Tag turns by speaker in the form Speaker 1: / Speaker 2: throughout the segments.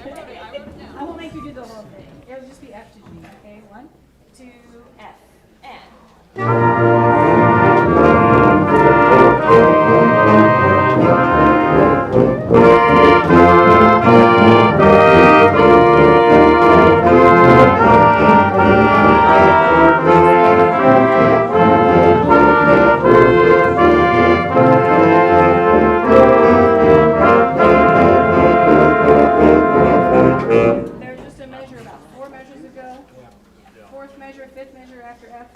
Speaker 1: I won't make you do the whole thing. It'll just be F to G, okay? 1, 2, F, and.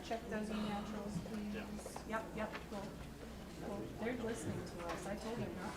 Speaker 1: Check those E naturals, please. Yep, cool. They're listening to us. I told them not.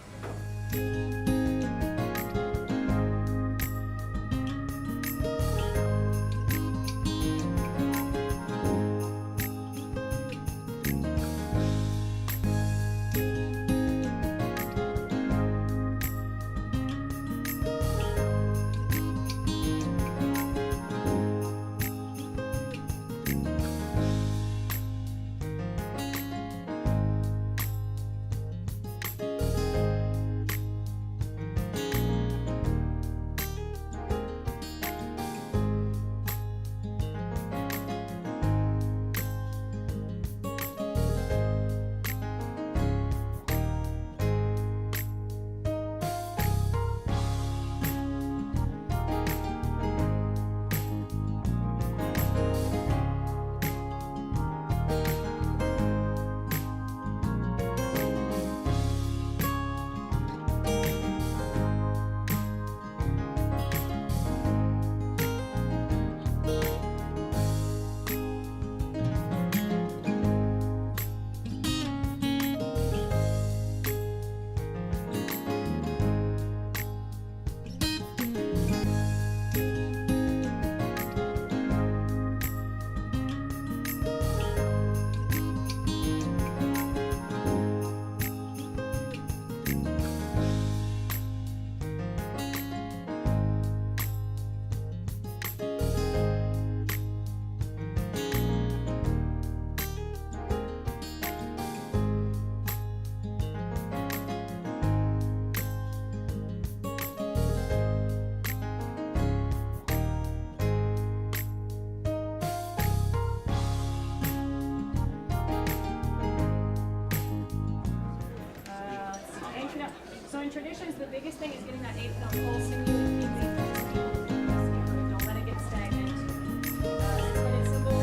Speaker 1: Traditions, the biggest thing is getting that 8th note pulse in you and keeping it. Don't let it get stagnant. It's simple.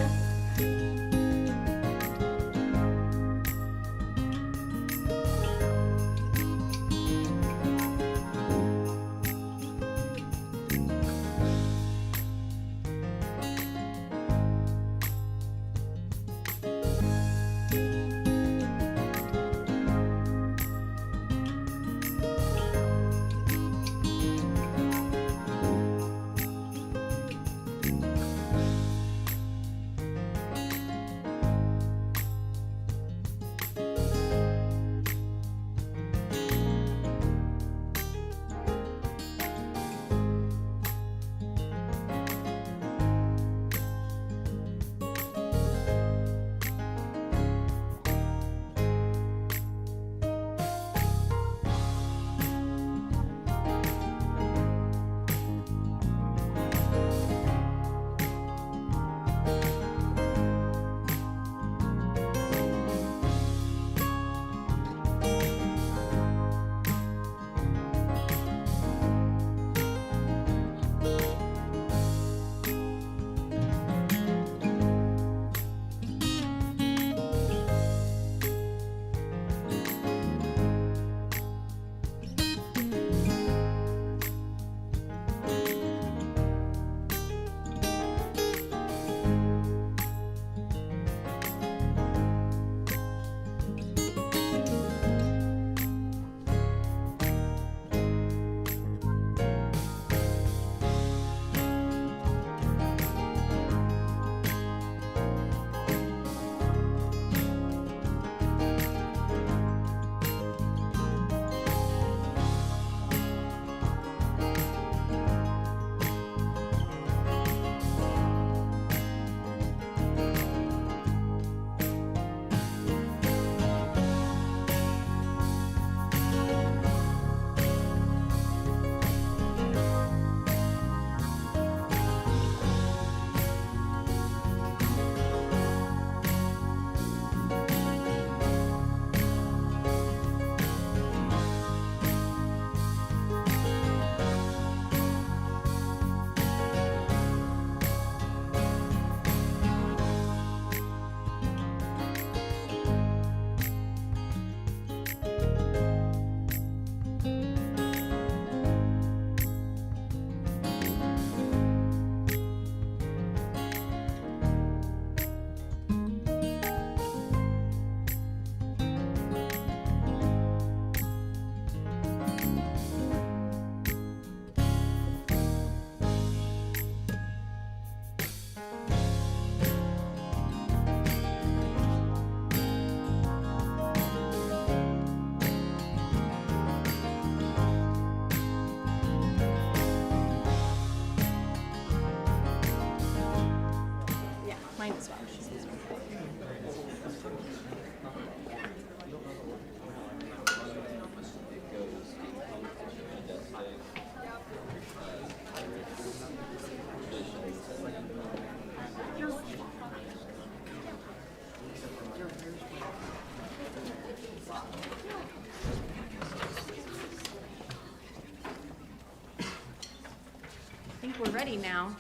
Speaker 2: ready now.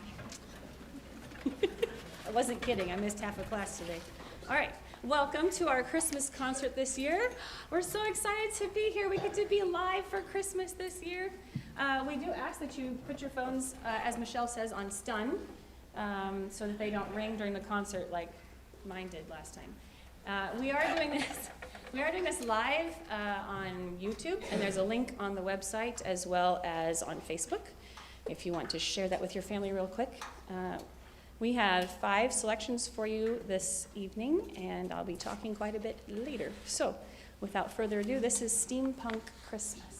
Speaker 2: I wasn't kidding, I missed half a class today. All right, welcome to our Christmas concert this year. We're so excited to be here. We get to be live for Christmas this year. We do ask that you put your phones, as Michelle says, on stun, so that they don't ring during the concert like mine did last time. We are doing this live on YouTube, and there's a link on the website as well as on Facebook, if you want to share that with your family real quick. We have 5 selections for you this evening, and I'll be talking quite a bit later. So, without further ado, this is Steampunk Christmas.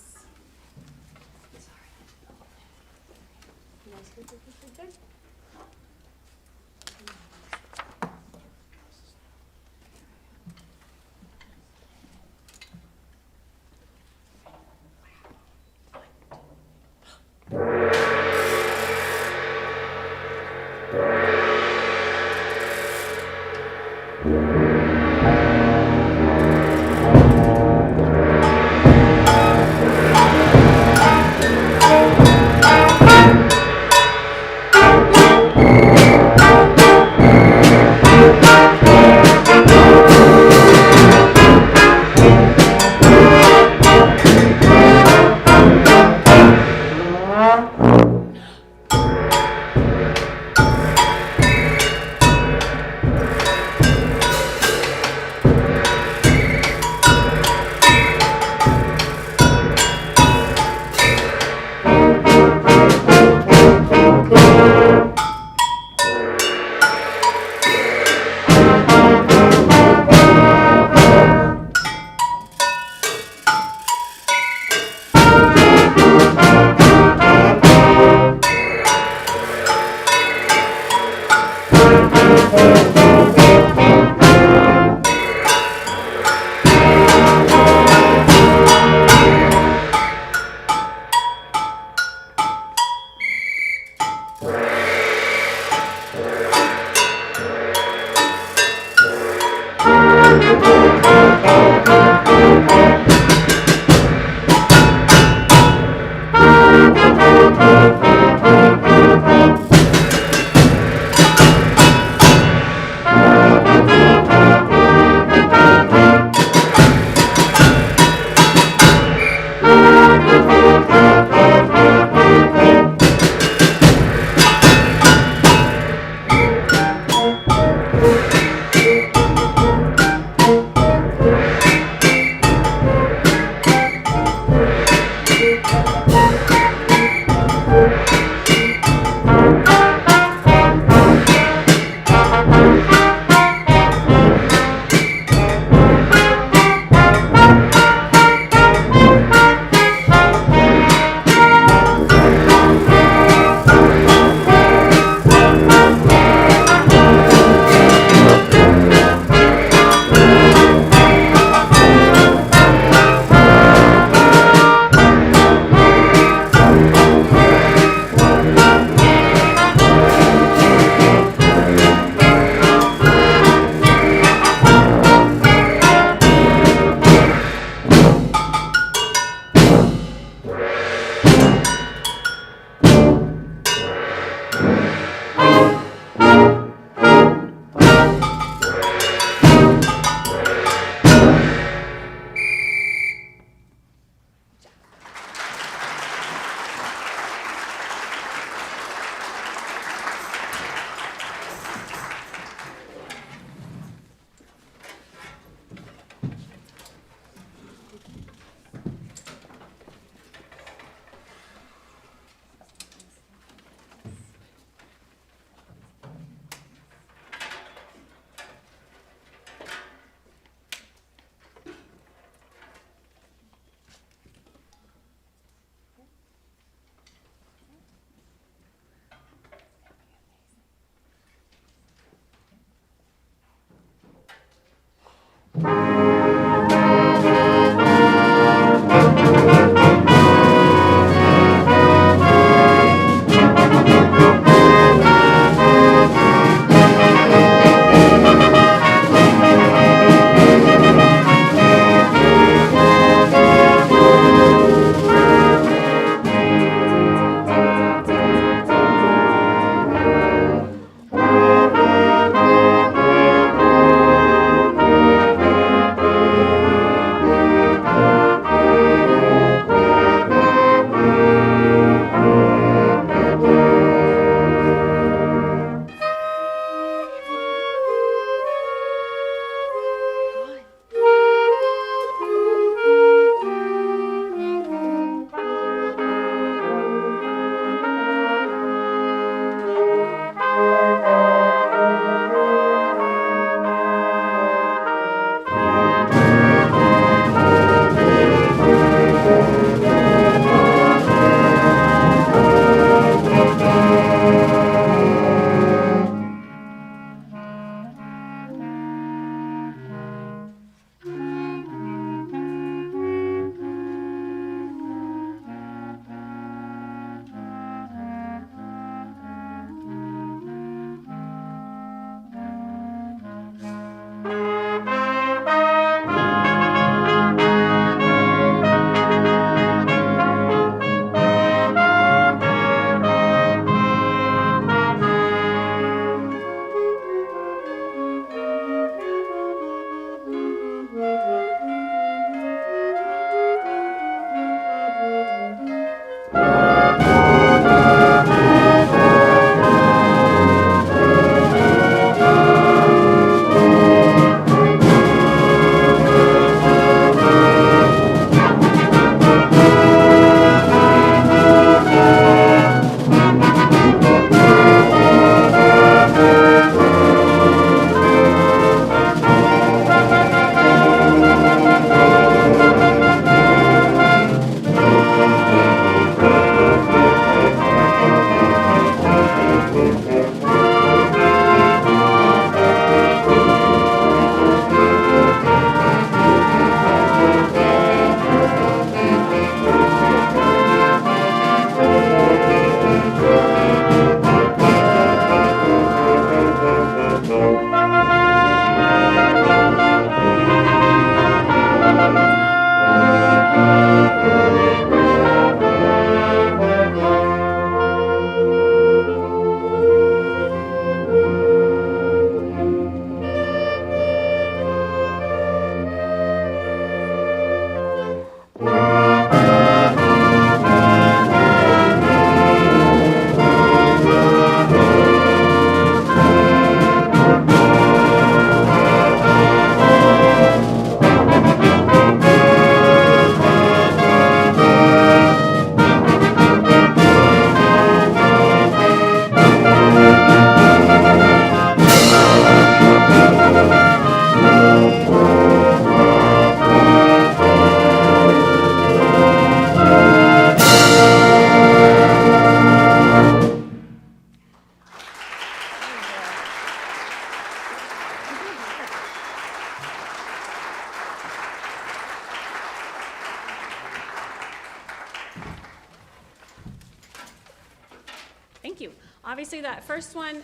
Speaker 2: Obviously, that first one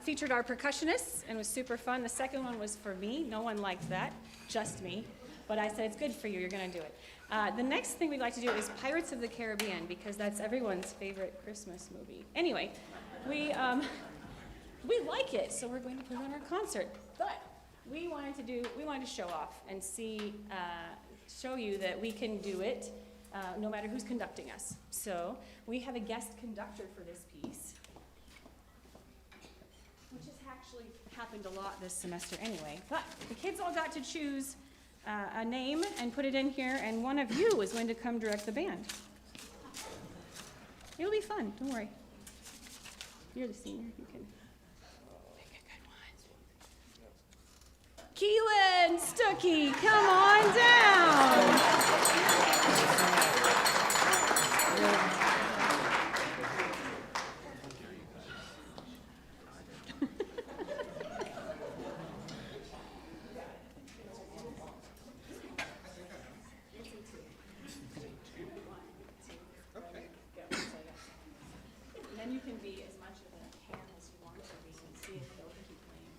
Speaker 2: featured our percussionists and was super fun. The second one was for me. No one liked that, just me. But I said, it's good for you, you're gonna do it. The next thing we'd like to do is Pirates of the Caribbean, because that's everyone's favorite Christmas movie. Anyway, we like it, so we're going to put it on our concert. But we wanted to show off and show you that we can do it no matter who's conducting us. So we have a guest conductor for this piece, which has actually happened a lot this semester anyway. But the kids all got to choose a name and put it in here, and one of you is going to come direct the band. It'll be fun, don't worry. You're the senior, you can pick a good one. Keelan, Stucky, come on down. And you can be as much of a ham as you want to be and see if they'll keep playing.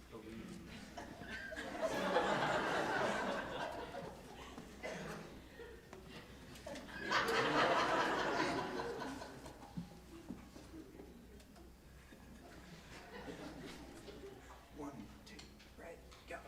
Speaker 3: One, two, right, go.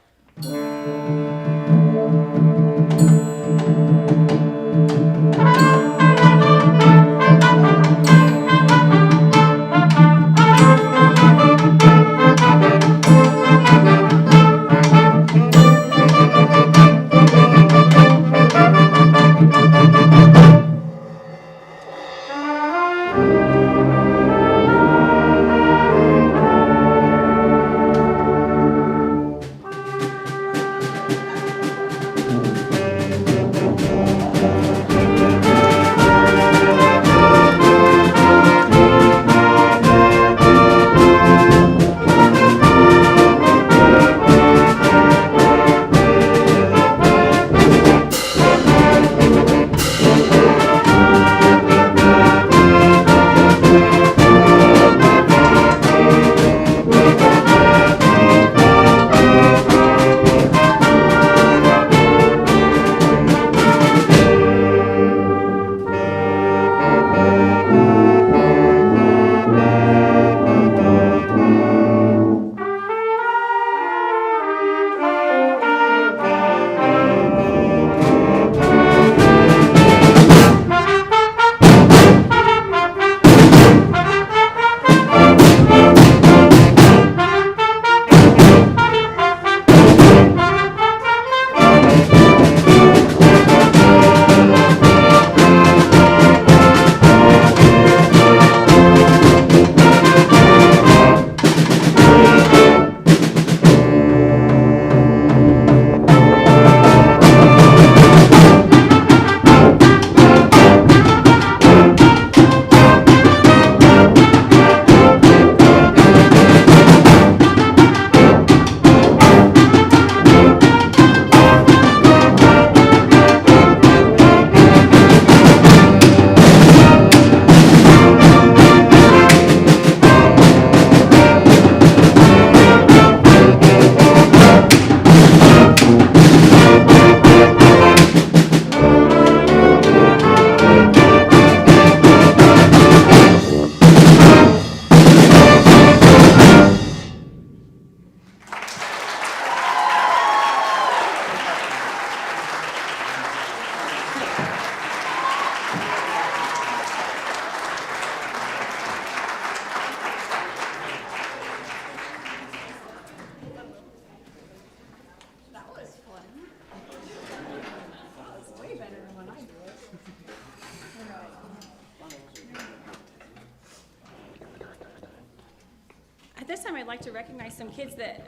Speaker 2: this time I'd like to recognize some kids that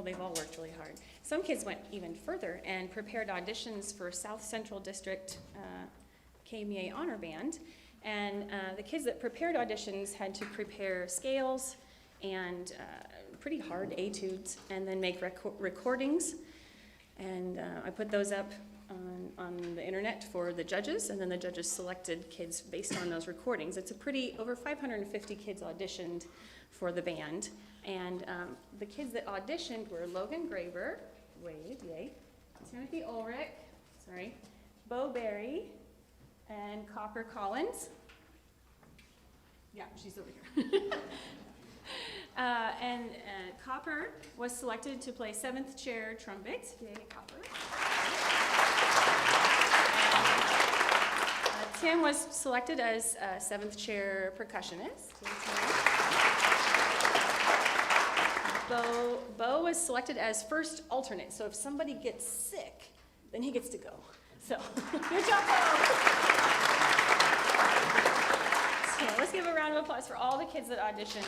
Speaker 2: they've all worked really hard. Some kids went even further and prepared auditions for South Central District KMEA Honor Band. And the kids that prepared auditions had to prepare scales and pretty hard etudes and then make recordings. And I put those up on the internet for the judges, and then the judges selected kids based on those recordings. It's a over 550 kids auditioned for the band, and the kids that auditioned were Logan Graber, wave, yay, Timothy Ulrich, sorry, Bo Berry, and Copper Collins. Yeah, she's over here. And Copper was selected to play 7th chair trumpet. Yay, Copper. Tim was selected as 7th chair percussionist. Bo was selected as first alternate. So if somebody gets sick, then he gets to go. So, good job, Bo. So let's give a round of applause for all the kids that auditioned.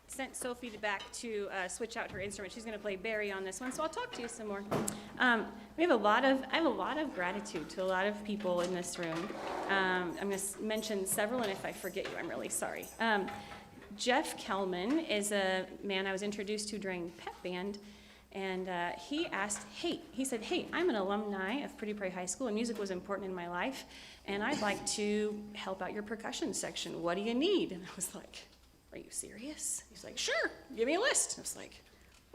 Speaker 2: Sent Sophie back to switch out her instrument. She's going to play Barry on this one, so I'll talk to you some more. I have a lot of gratitude to a lot of people in this room. I'm going to mention several, and if I forget you, I'm really sorry. Jeff Kelman is a man I was introduced to during pep band, and he said, hey, I'm an alumni of Prairie High School, and music was important in my life, and I'd like to help out your percussion section. What do you need? And I was like, are you serious? He's like, sure, give me a list. And I was like,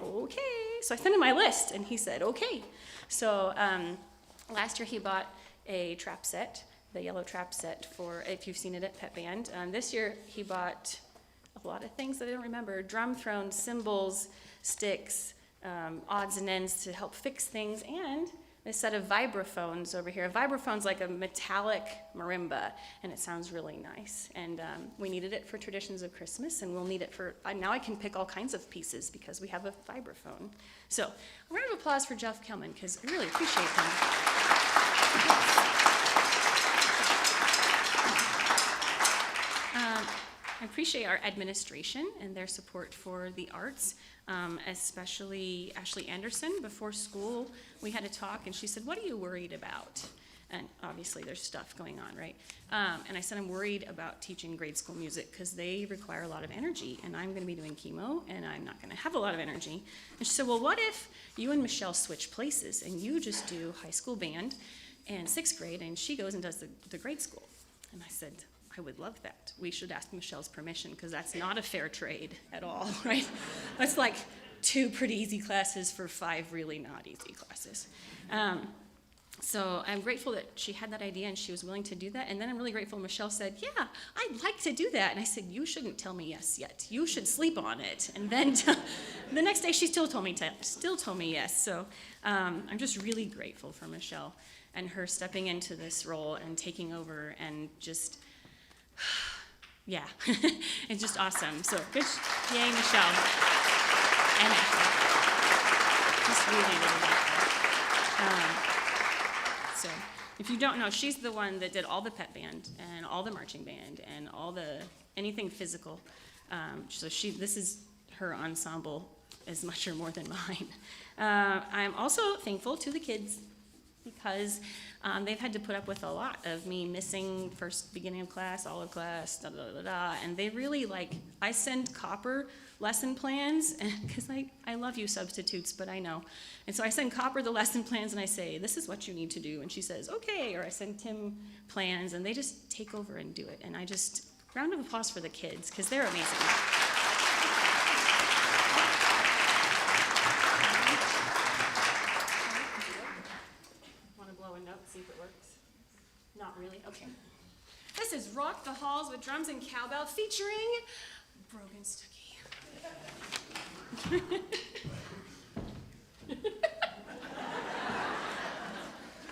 Speaker 2: okay. So I sent him my list, and he said, okay. So last year he bought a trap set, the yellow trap set, for, if you've seen it at Pep Band. This year he bought a lot of things that I don't remember: drum thrones, cymbals, sticks, odds and ends to help fix things, and a set of vibraphones over here. A vibraphone's like a metallic marimba, and it sounds really nice. And we needed it for Traditions of Christmas, and we'll need it for, now I can pick all kinds of pieces because we have a vibraphone. So a round of applause for Jeff Kelman, because I really appreciate him. I appreciate our administration and their support for the arts, especially Ashley Anderson. Before school, we had a talk, and she said, what are you worried about? And obviously there's stuff going on, right? And I said, I'm worried about teaching grade school music because they require a lot of energy, and I'm gonna be doing chemo, and I'm not gonna have a lot of energy. And she said, well, what if you and Michelle switch places, and you just do high school band and 6th grade, and she goes and does the grade school? And I said, I would love that. We should ask Michelle's permission, because that's not a fair trade at all, right? That's like 2 pretty easy classes for 5 really not easy classes. So I'm grateful that she had that idea and she was willing to do that. And then I'm really grateful Michelle said, yeah, I'd like to do that. And I said, you shouldn't tell me yes yet. You should sleep on it. And then the next day she still told me yes. So I'm just really grateful for Michelle and her stepping into this role and taking over, and just, yeah, it's just awesome. So good, yay, Michelle. And Ashley. Just really, really grateful. So if you don't know, she's the one that did all the pep band and all the marching band and all the, anything physical. So this is her ensemble as much or more than mine. I'm also thankful to the kids, because they've had to put up with a lot of me missing first beginning of class, all of class, and they really I send Copper lesson plans, because I love you substitutes, but I know. And so I send Copper the lesson plans, and I say, this is what you need to do, and she says, okay, or I send Tim plans, and they just take over and do it. And I just, round of applause for the kids, because they're amazing. See if it works. Not really? Okay. This is Rock the Halls with Drums and Cowbell featuring Brogan Stucky. If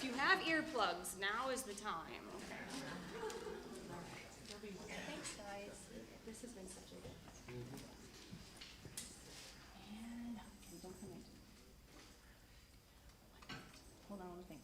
Speaker 2: you have earplugs, now is the time. Okay. All right. Thanks, guys. This has been such a good. And don't come in. Hold on, one thing.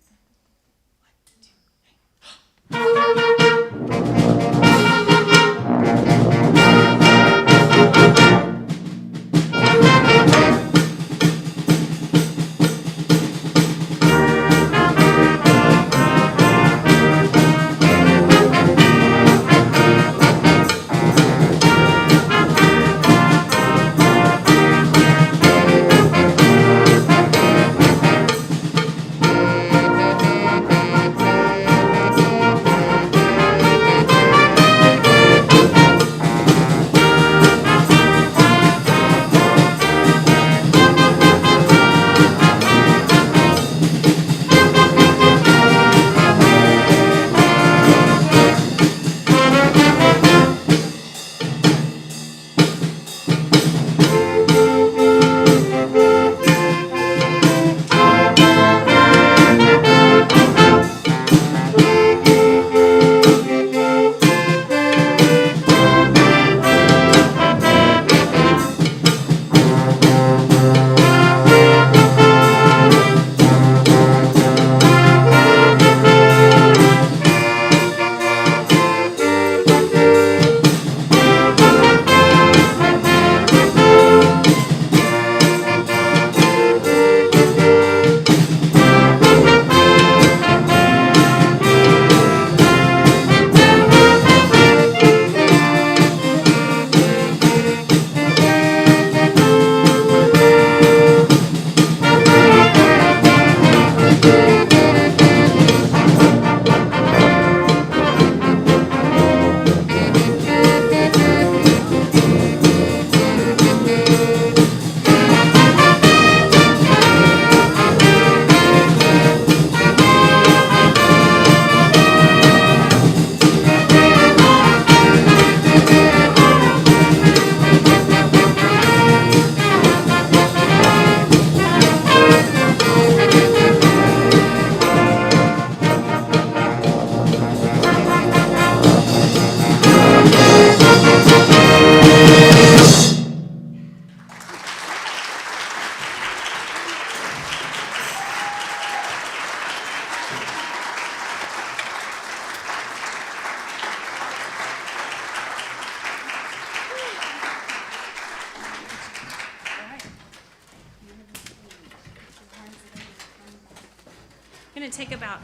Speaker 2: take about,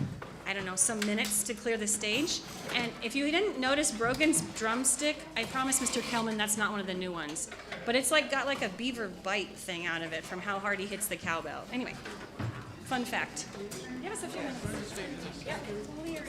Speaker 2: I don't know, some minutes to clear the stage. And if you didn't notice Brogan's drumstick, I promise Mr. Kelman that's not one of the new ones. But it's like got like a beaver bite thing out of it from how hard he hits the cowbell. Anyway, fun fact. Give us a few minutes. Yeah, totally your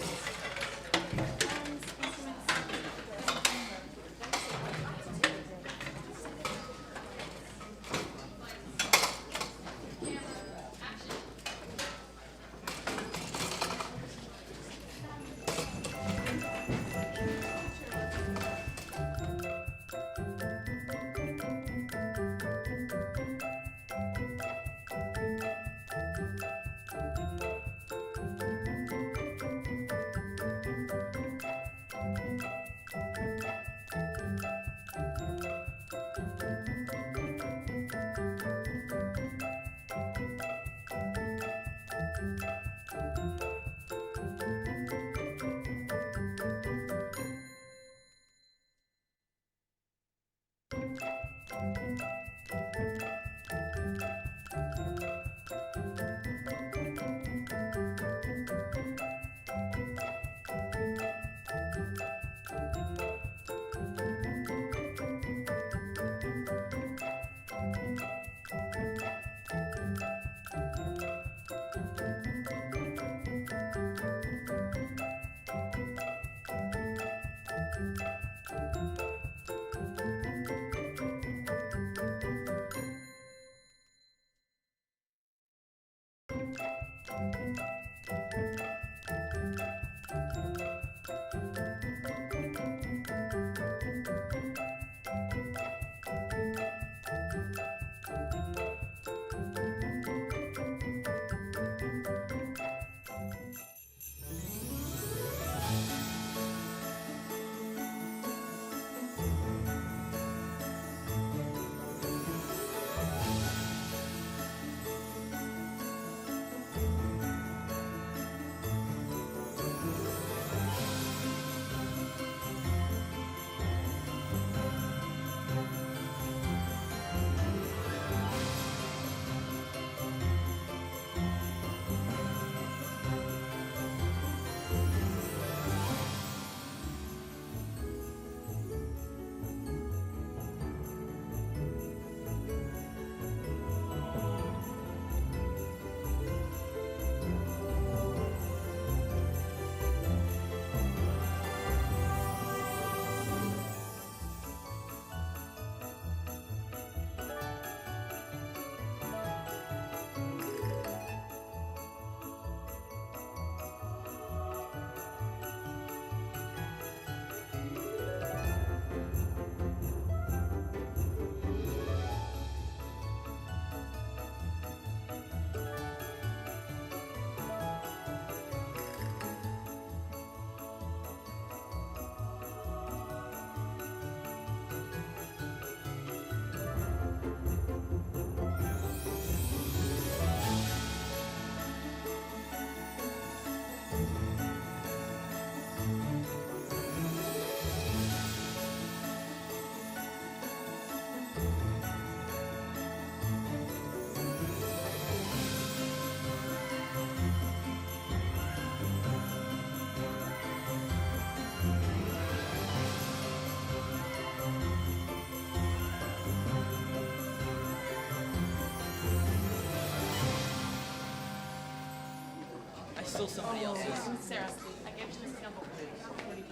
Speaker 3: Still somebody else's.
Speaker 1: Sarah, I gave it to Miss Gumble. 40%.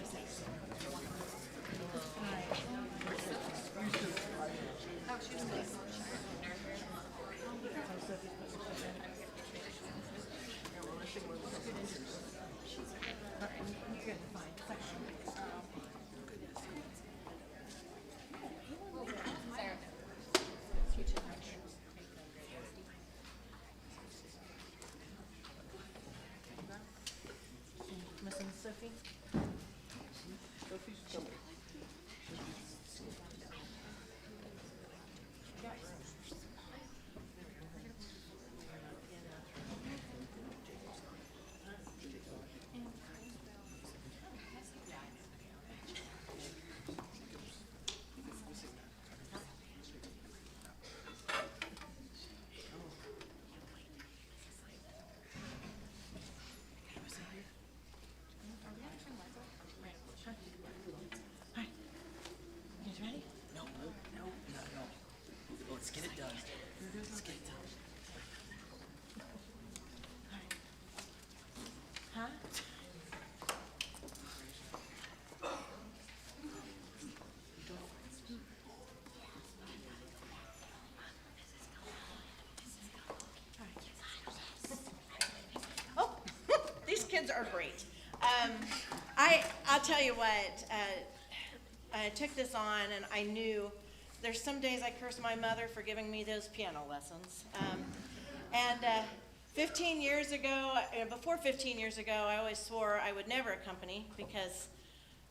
Speaker 1: Oh, she was nice.
Speaker 4: Missing Sophie? Huh? Oh, these kids are great. I'll tell you what, I took this on and I knew there's some days I curse my mother for giving me those piano lessons. 15 years ago, before 15 years ago, I always swore I would never accompany because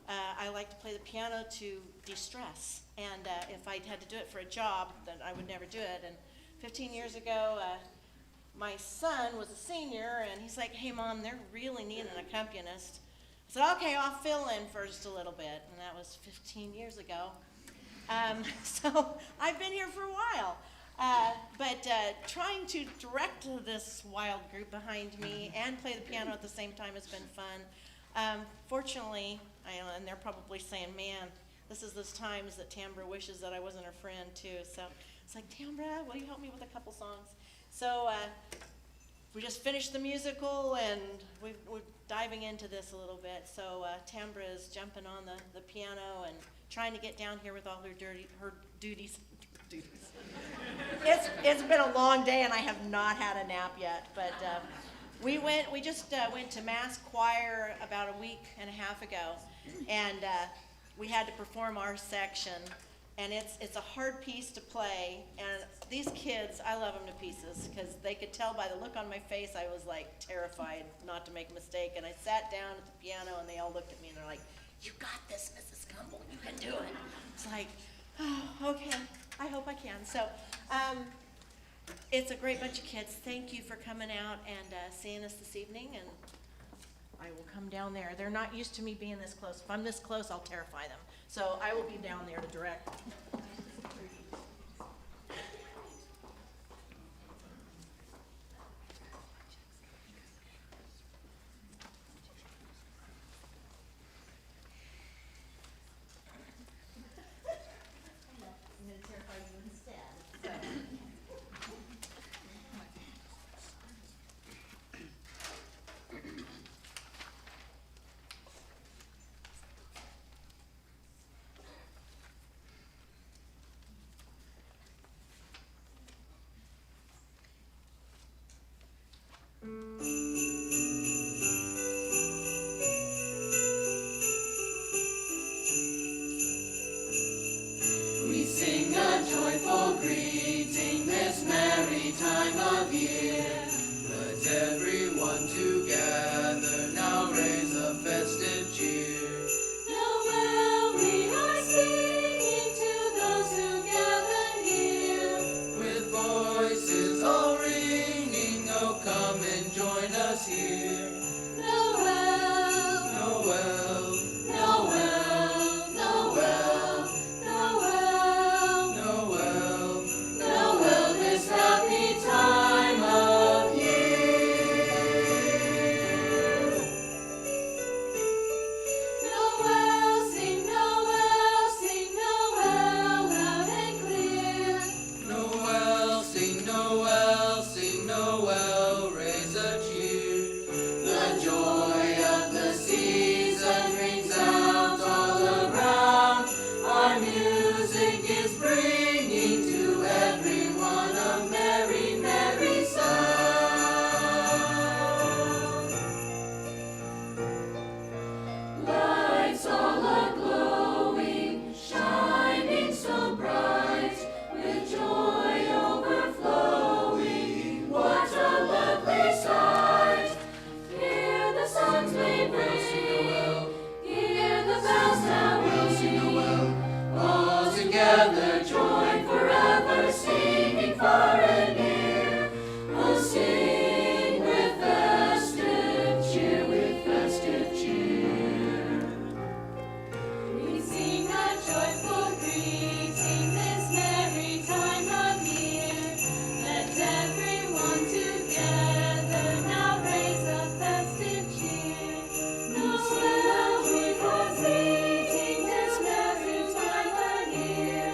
Speaker 4: I like to play the piano to de-stress. And if I had to do it for a job, then I would never do it. And 15 years ago, my son was a senior, and he's like, hey, Mom, they're really needing an accompanist. I said, okay, I'll fill in for just a little bit. And that was 15 years ago. So I've been here for a while. But trying to direct this wild group behind me and play the piano at the same time has been fun. Fortunately, and they're probably saying, man, this is those times that Tambra wishes that I wasn't her friend too. So it's like, Tambra, will you help me with a couple songs? So we just finished the musical and we're diving into this a little bit. So Tambra is jumping on the piano and trying to get down here with all her duties. It's been a long day and I have not had a nap yet, but we just went to mass choir about a week and a half ago, and we had to perform our section, and it's a hard piece to play, and these kids, I love them to pieces because they could tell by the look on my face I was like terrified not to make a mistake, and I sat down at the piano and they all looked at me and they're like, you got this, Mrs. Gumble, you can do it. It's like, oh, okay, I hope I can. So it's a great bunch of kids. Thank you for coming out and seeing us this evening, and I will come down there. They're not used to me being this close. If I'm this close, I'll terrify them. So I will be down there to direct. I'm going to terrify you instead. So.
Speaker 5: We sing a joyful greeting this merry time of year. Let everyone together now raise a festive cheer.
Speaker 6: Noel, we are singing to those who gather near.
Speaker 5: With voices all ringing, oh come and join us here.
Speaker 6: Noel,
Speaker 5: Noel,
Speaker 6: Noel, Noel, Noel,
Speaker 5: Noel,
Speaker 6: Noel, this happy time of year. Noel, sing Noel, loud and clear.
Speaker 5: Noel, sing Noel, raise a cheer. The joy of the season rings out all around. Our music is bringing to everyone a merry, merry sound.
Speaker 6: Lights all a-glowing, shining so bright, with joy overflowing, what a lovely sight! Hear the songs we bring, hear the bells now ring,
Speaker 5: All together
Speaker 6: join forever, singing far and near. Oh, sing with festive cheer, with festive cheer. We sing a joyful greeting this merry time of year. Let everyone together now raise a festive cheer. Noel, joyful greeting this merry time of year.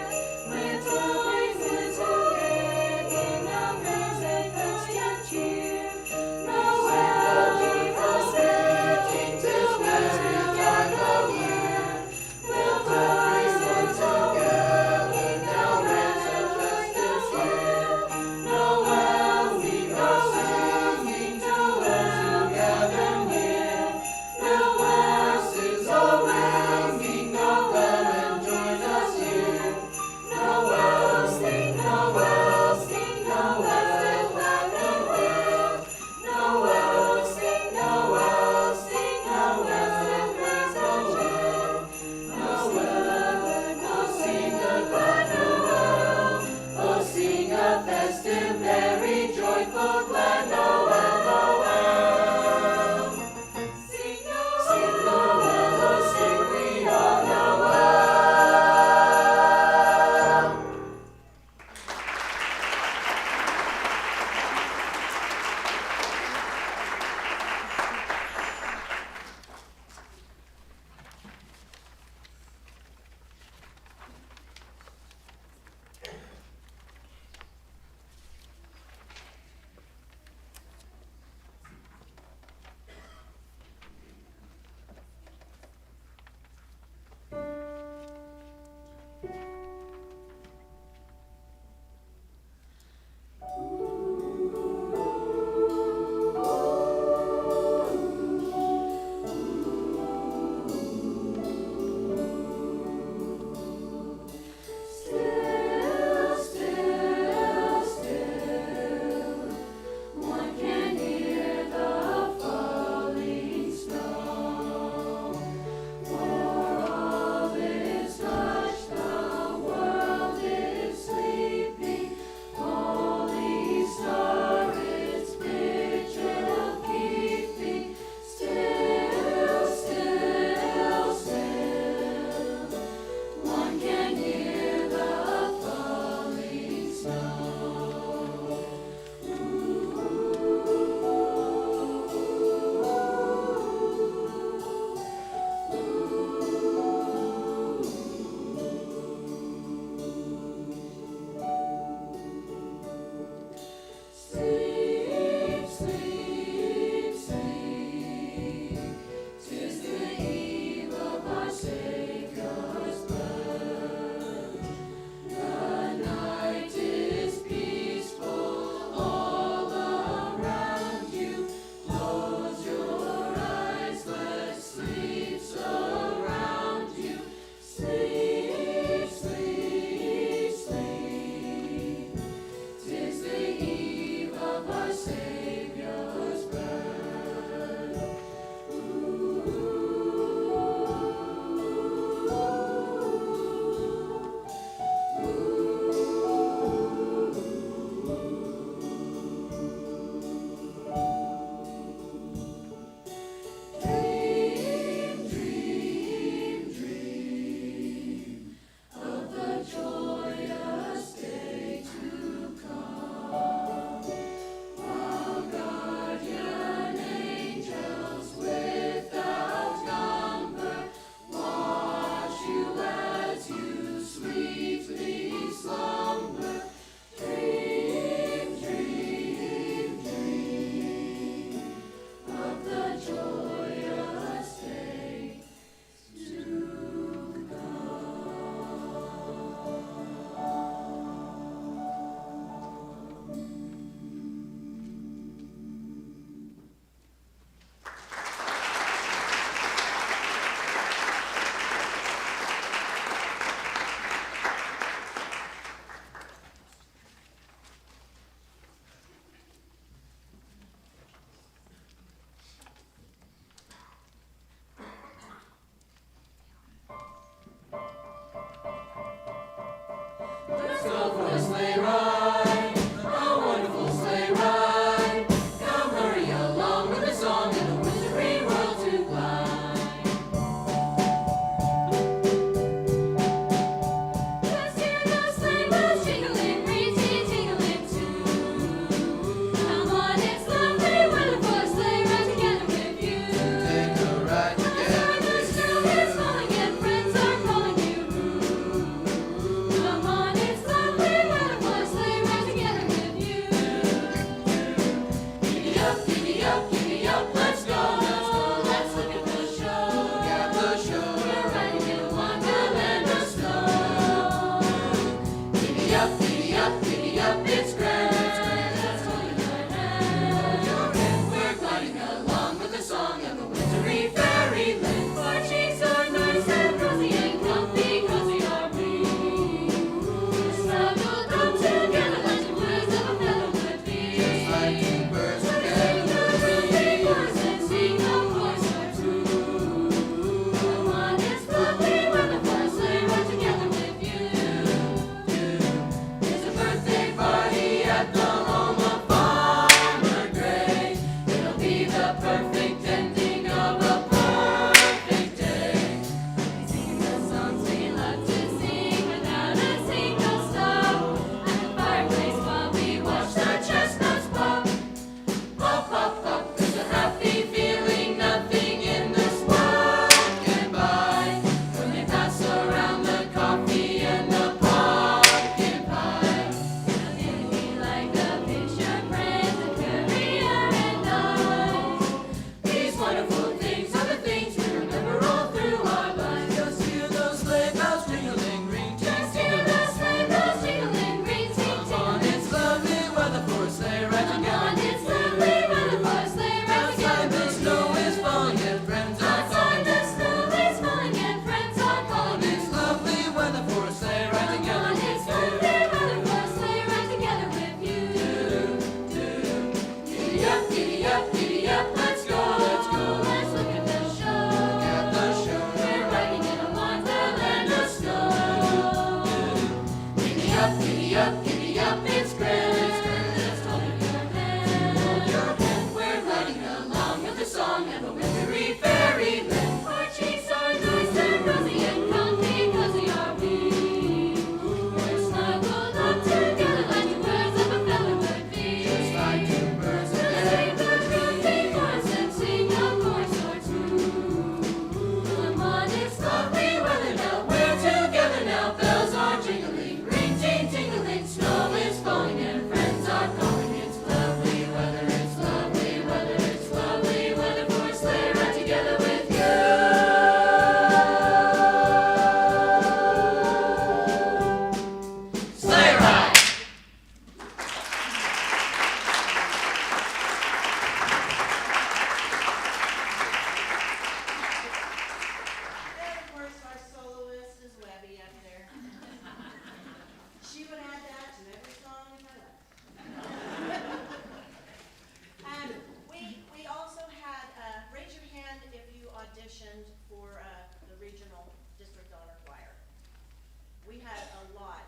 Speaker 4: We had a lot.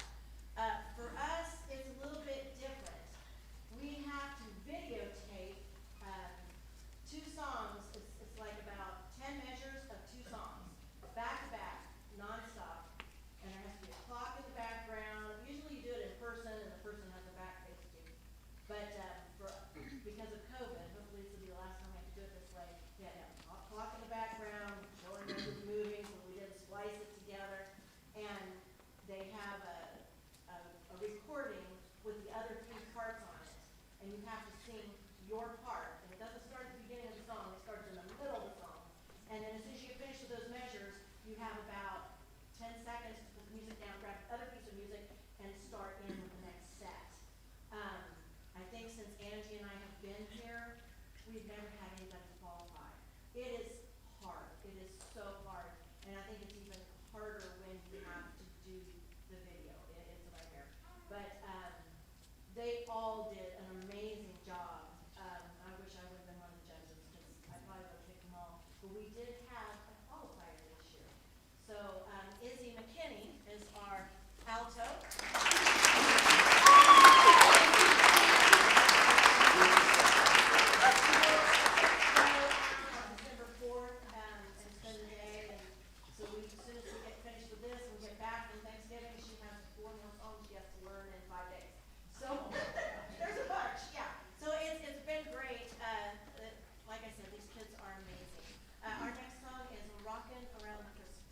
Speaker 4: For us, it's a little bit different. We have to videotape two songs. It's like about 10 measures of two songs, back to back, nonstop. And there has to be a clock in the background. Usually you do it in person and the person has their back faced to you. But because of COVID, hopefully this will be the last time we have to do it this way. We had to have a clock in the background, showing that it was moving, so we didn't splice it together. And they have a recording with the other three parts on it. And you have to sing your part. And it doesn't start at the beginning of the song, it starts in the middle of the song. And then as soon as you get finished with those measures, you have about 10 seconds to put the music down, grab another piece of music, and start in with the next set. I think since Angie and I have been here, we've never had anybody qualify. It is hard. It is so hard. And I think it's even harder when you have to do the video. It's a nightmare. But they all did an amazing job. I wish I would have been one of the judges because I probably would have picked them all. But we did have a qualifier this year. So Izzy McKinney is our alto. December 4th and spend the day. And so as soon as we get finished with this and we get back from Thanksgiving, she has 4 more songs she has to learn in 5 days. So there's a bunch, yeah. So it's been great. Like I said, these kids are amazing. Our next song is Rockin' Around the Christmas.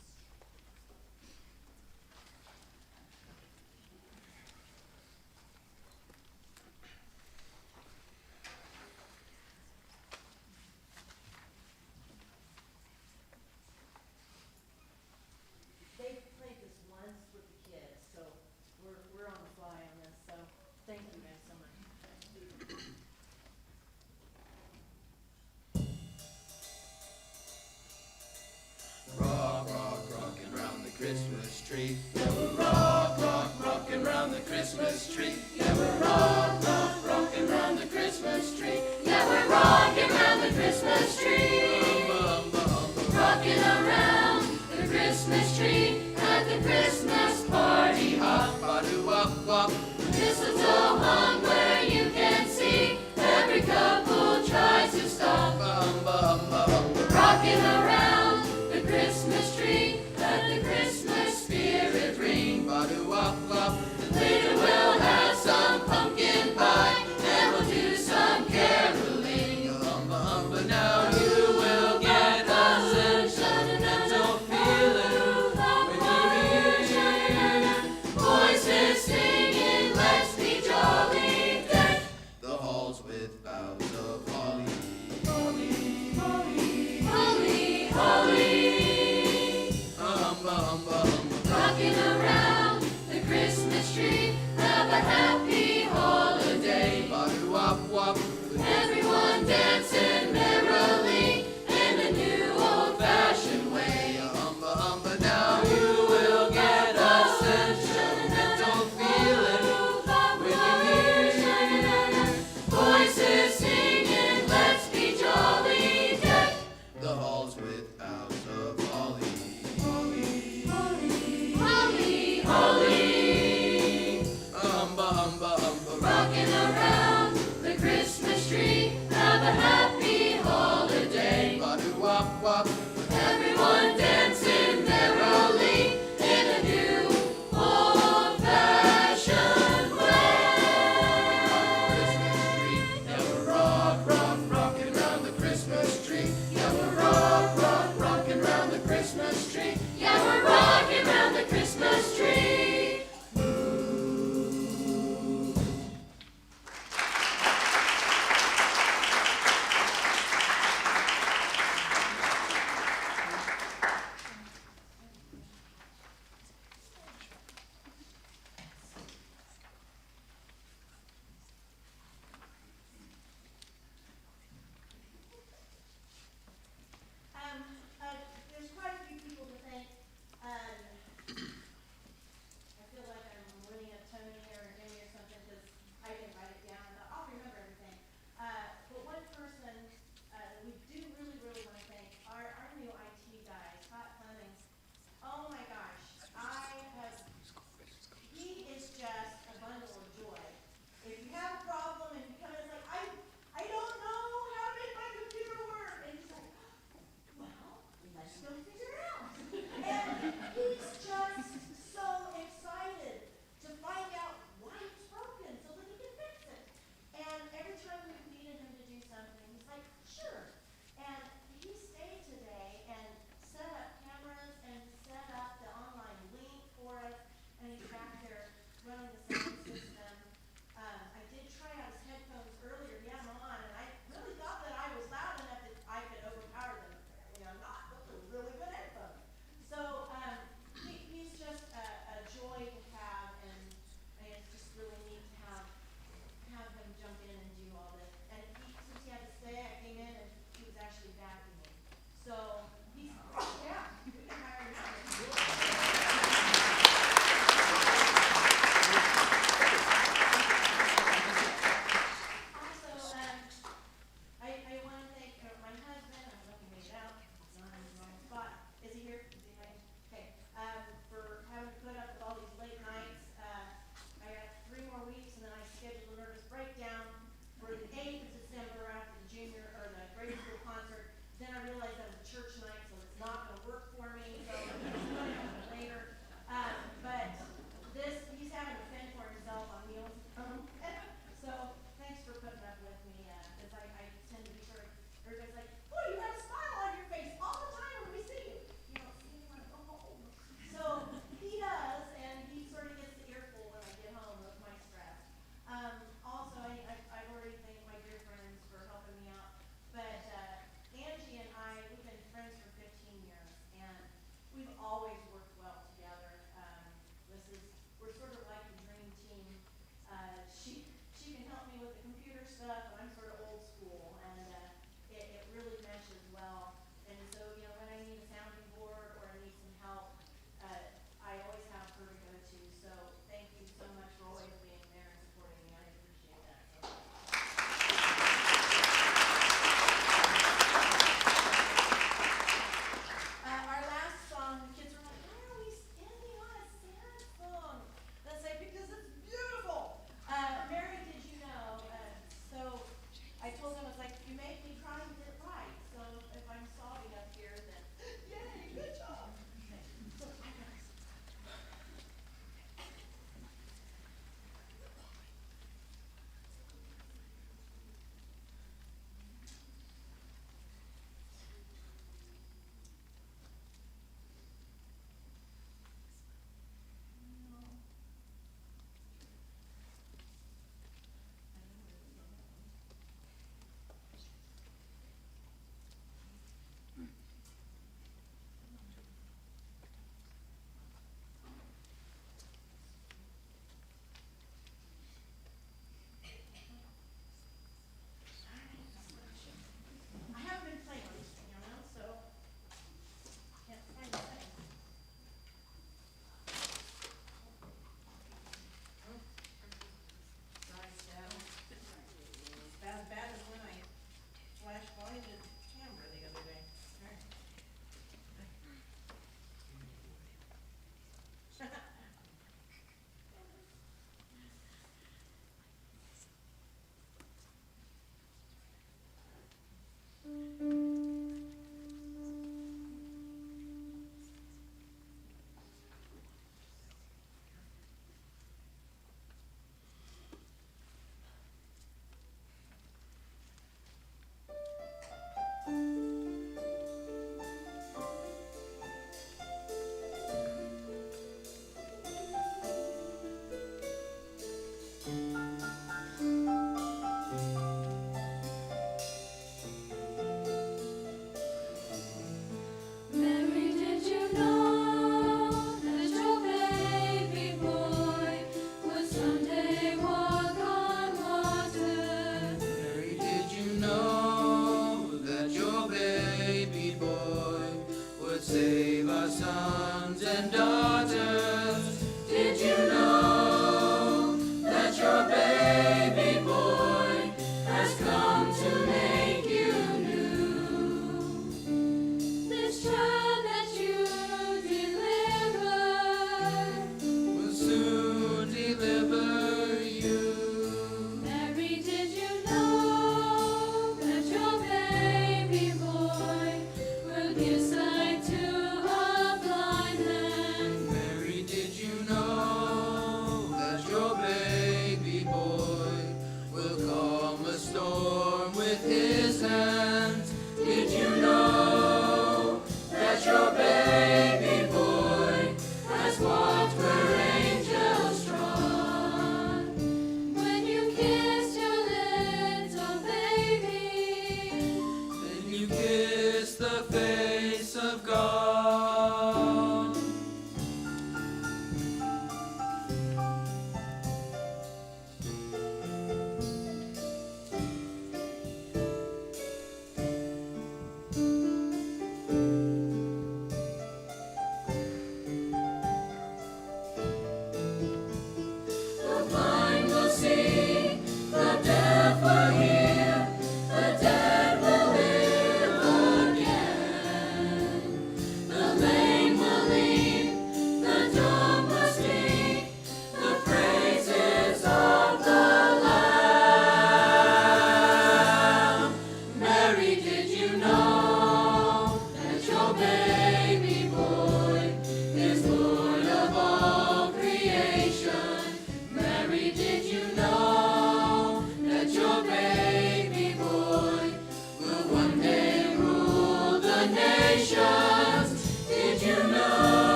Speaker 4: They played this once with the kids, so we're on the fly on this, so thank you guys so much.
Speaker 5: Rock, rock, rockin' round the Christmas tree. Yeah, we're rock, rock, rockin' round the Christmas tree. Yeah, we're rock, rock, rockin' round the Christmas tree.
Speaker 6: Yeah, we're rocking around the Christmas tree. Rocking around the Christmas tree at the Christmas party hop.
Speaker 5: Ba-do-wop-wop.
Speaker 6: Mistletoe hung where you can see. Every couple tries to stop. Rocking around the Christmas tree. Let the Christmas spirit ring.
Speaker 5: Ba-do-wop-wop.
Speaker 6: Later we'll have some pumpkin pie and we'll do some caroling.
Speaker 5: But now you will get a sentimental feeling when you hear
Speaker 6: Voices singing, let's be jolly. Deck
Speaker 5: the halls with boughs of holly.
Speaker 6: holly, holly. Rocking around the Christmas tree. Have a happy holiday.
Speaker 5: Ba-do-wop-wop.
Speaker 6: Everyone dancing merrily in a new old-fashioned way.
Speaker 5: But now you will get a sentimental feeling when you hear
Speaker 6: Voices singing, let's be jolly. Deck
Speaker 5: the halls with boughs of holly.
Speaker 6: holly, holly. Rocking around the Christmas tree. Have a happy holiday.
Speaker 5: Ba-do-wop-wop.
Speaker 6: Everyone dancing merrily in a new old-fashioned way.
Speaker 5: Yeah, we're rock, rock, rockin' round the Christmas tree. Yeah, we're rock, rock, rockin' round the Christmas tree.
Speaker 6: Yeah, we're rocking round the Christmas tree.
Speaker 4: we're sort of like the dream team. She can help me with the computer stuff, and I'm sort of old school, and it really meshes well. And so, you know, when I need a sounding board or I need some help, I always have her to go to. So thank you so much for always being there and supporting me. I appreciate that. Our last song, the kids were like, why are we ending on a sad song? Let's say, because it's beautiful. Mary, did you know? So I told them, I was like, you make me try and get it right. So if I'm sobbing up here, then yay, good job. So I got it. I haven't been playing on this piano, so can't find the thing. Sorry, Dad. It's about as bad as when I flash blinded Tambra the other day.
Speaker 6: Mary, did you know that your baby boy would someday walk on water?
Speaker 5: Mary, did you know that your baby boy would save our sons and daughters?